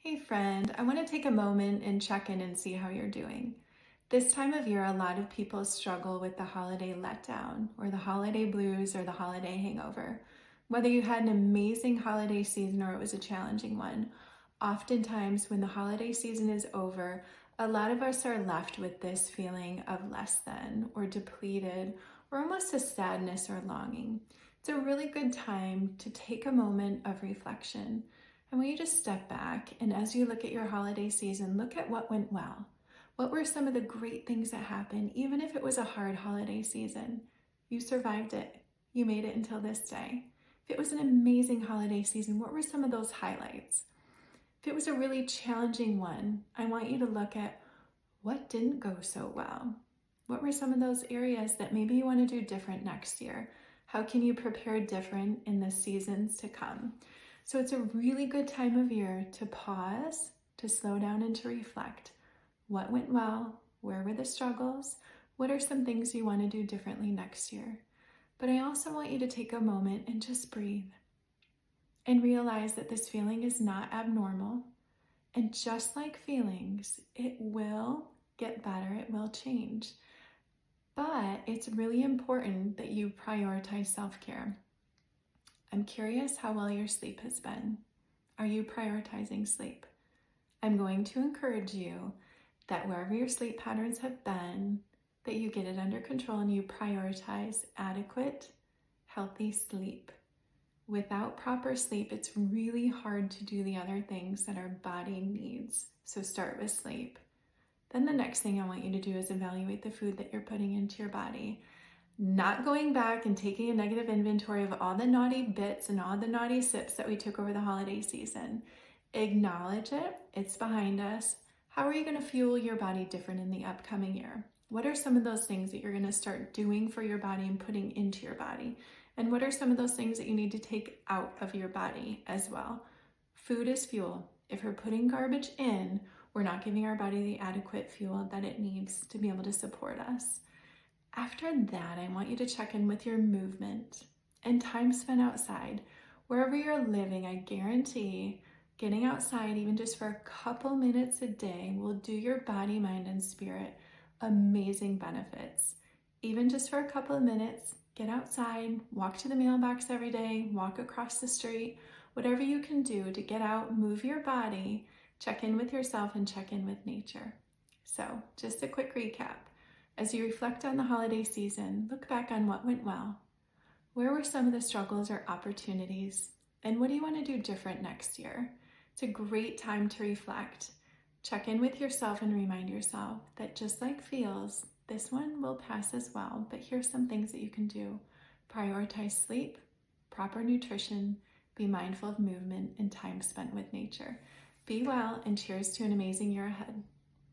Hey friend, I want to take a moment and check in and see how you're doing. This time of year, a lot of people struggle with the holiday letdown or the holiday blues or the holiday hangover. Whether you had an amazing holiday season or it was a challenging one, oftentimes when the holiday season is over, a lot of us are left with this feeling of less than or depleted or almost a sadness or longing. It's a really good time to take a moment of reflection. I want you to step back and as you look at your holiday season, look at what went well. What were some of the great things that happened, even if it was a hard holiday season? You survived it. You made it until this day. If it was an amazing holiday season, what were some of those highlights? If it was a really challenging one, I want you to look at what didn't go so well. What were some of those areas that maybe you want to do different next year? How can you prepare different in the seasons to come? So it's a really good time of year to pause, to slow down and to reflect. What went well? Where were the struggles? What are some things you want to do differently next year? But I also want you to take a moment and just breathe and realize that this feeling is not abnormal. And just like feelings, it will get better, it will change. But it's really important that you prioritize self-care. I'm curious how well your sleep has been. Are you prioritizing sleep? I'm going to encourage you that wherever your sleep patterns have been, that you get it under control and you prioritize adequate, healthy sleep. Without proper sleep, it's really hard to do the other things that our body needs. So start with sleep. Then the next thing I want you to do is evaluate the food that you're putting into your body. Not going back and taking a negative inventory of all the naughty bits and all the naughty sips that we took over the holiday season. Acknowledge it, it's behind us. How are you going to fuel your body different in the upcoming year? What are some of those things that you're going to start doing for your body and putting into your body? And what are some of those things that you need to take out of your body as well? Food is fuel. If we're putting garbage in, we're not giving our body the adequate fuel that it needs to be able to support us. After that, I want you to check in with your movement and time spent outside. Wherever you're living, I guarantee getting outside, even just for a couple minutes a day, will do your body, mind, and spirit amazing benefits. Even just for a couple of minutes, get outside, walk to the mailbox every day, walk across the street, whatever you can do to get out, move your body, check in with yourself, and check in with nature. So, just a quick recap. As you reflect on the holiday season, look back on what went well. Where were some of the struggles or opportunities? And what do you want to do different next year? It's a great time to reflect. Check in with yourself and remind yourself that just like feels, this one will pass as well, but here's some things that you can do. Prioritize sleep, proper nutrition, be mindful of movement and time spent with nature. Be well and cheers to an amazing year ahead.